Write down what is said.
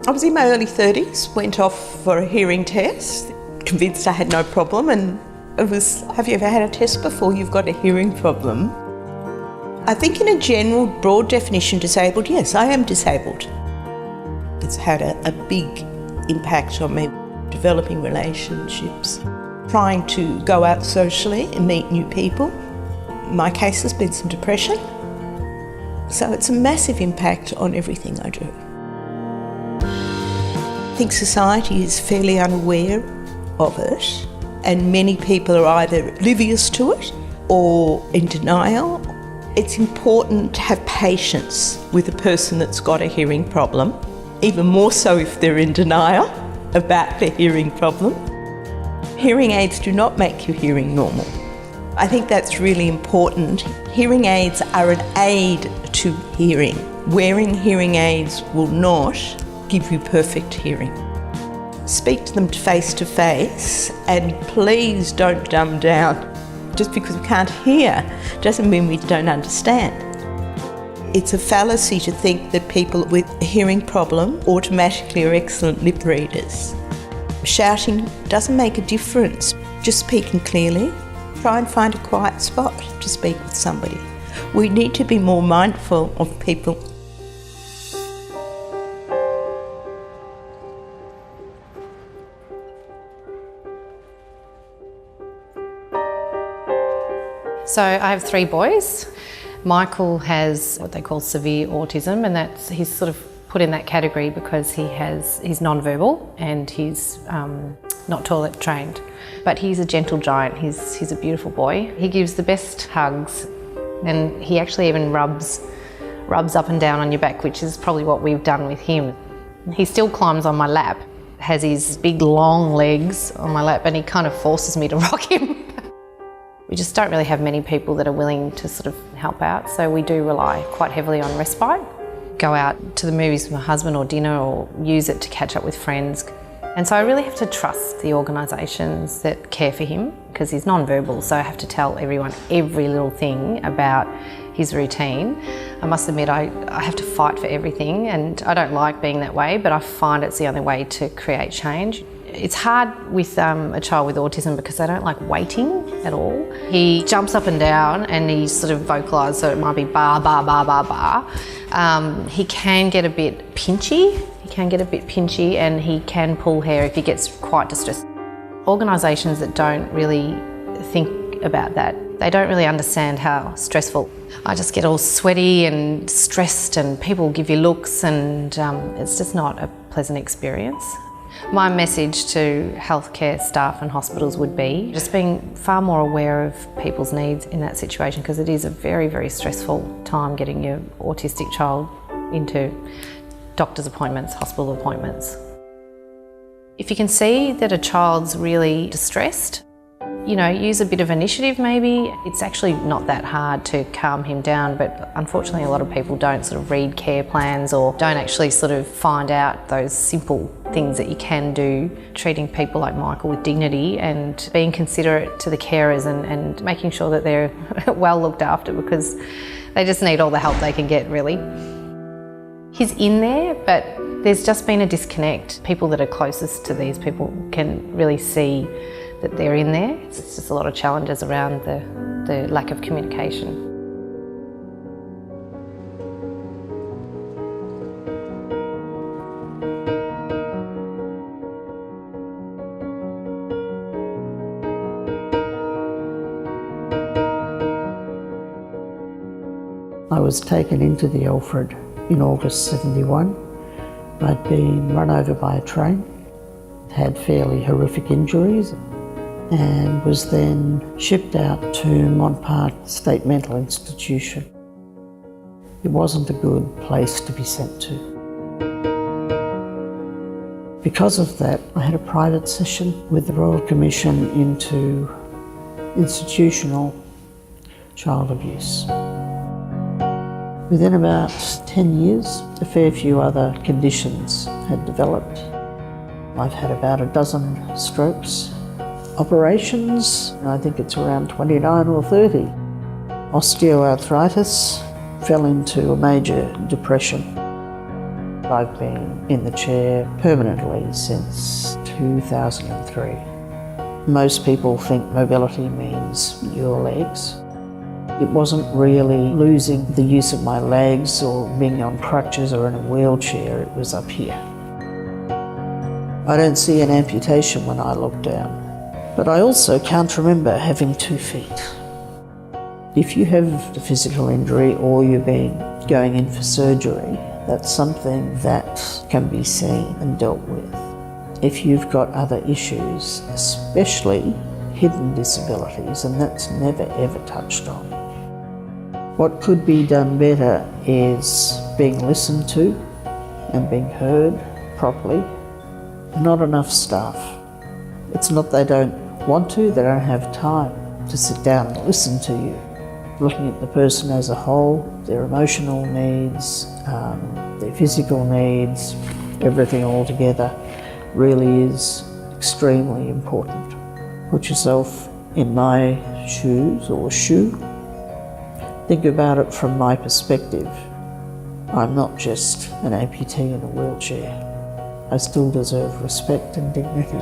I was in my early 30s, went off for a hearing test, convinced I had no problem, and it was, have you ever had a test before you've got a hearing problem? I think in a general, broad definition, disabled, yes, I am disabled. It's had a big impact on me, developing relationships, trying to go out socially and meet new people. In my case has been some depression, so it's a massive impact on everything I do. I think society is fairly unaware of it, and many people are either oblivious to it or in denial. It's important to have patience with a person that's got a hearing problem, even more so if they're in denial about their hearing problem. Hearing aids do not make your hearing normal. I think that's really important. Hearing aids are an aid to hearing. Wearing hearing aids will not give you perfect hearing. Speak to them face to face, and please don't dumb down. Just because we can't hear doesn't mean we don't understand. It's a fallacy to think that people with a hearing problem automatically are excellent lip readers. Shouting doesn't make a difference. Just speaking clearly, try and find a quiet spot to speak with somebody. We need to be more mindful of people. So I have 3 boys. Michael has what they call severe autism, and he's sort of put in that category because he's non-verbal and he's not toilet trained. But he's a gentle giant, he's a beautiful boy. He gives the best hugs, and he actually even rubs up and down on your back, which is probably what we've done with him. He still climbs on my lap, has his big long legs on my lap, and he kind of forces me to rock him. We just don't really have many people that are willing to sort of help out, so we do rely quite heavily on respite. Go out to the movies with my husband or dinner, or use it to catch up with friends. And so I really have to trust the organisations that care for him, because he's non-verbal, so I have to tell everyone every little thing about his routine. I must admit I have to fight for everything, and I don't like being that way, but I find it's the only way to create change. It's hard with a child with autism because they don't like waiting at all. He jumps up and down and he sort of vocalises, so it might be bar, bar, bar, bar, bar. He can get a bit pinchy. And he can pull hair if he gets quite distressed. Organisations that don't really think about that, they don't really understand how stressful. I just get all sweaty and stressed, and people give you looks, and it's just not a pleasant experience. My message to healthcare staff and hospitals would be just being far more aware of people's needs in that situation, because it is a very, very stressful time getting your autistic child into doctor's appointments, hospital appointments. If you can see that a child's really distressed, use a bit of initiative maybe. It's actually not that hard to calm him down, but unfortunately a lot of people don't sort of read care plans or don't actually sort of find out those simple things that you can do. Treating people like Michael with dignity and being considerate to the carers and making sure that they're well looked after, because they just need all the help they can get, really. He's in there, but there's just been a disconnect. People that are closest to these people can really see that they're in there. It's just a lot of challenges around the lack of communication. I was taken into the Alfred in August '71. I'd been run over by a train, had fairly horrific injuries, and was then shipped out to Montpark State Mental Institution. It wasn't a good place to be sent to. Because of that, I had a private session with the Royal Commission into institutional child abuse. Within about 10 years, a fair few other conditions had developed. I've had about a dozen strokes, operations, I think it's around 29 or 30. Osteoarthritis, fell into a major depression. I've been in the chair permanently since 2003. Most people think mobility means your legs. It wasn't really losing the use of my legs or being on crutches or in a wheelchair, it was up here. I don't see an amputation when I look down, but I also can't remember having 2 feet. If you have a physical injury or you're going in for surgery, that's something that can be seen and dealt with. If you've got other issues, especially hidden disabilities, and that's never ever touched on. What could be done better is being listened to and being heard properly. Not enough staff. It's not they don't want to, they don't have time to sit down and listen to you. Looking at the person as a whole, their emotional needs, their physical needs, everything all together really is extremely important. Put yourself in my shoes or shoe. Think about it from my perspective. I'm not just an amputee in a wheelchair. I still deserve respect and dignity.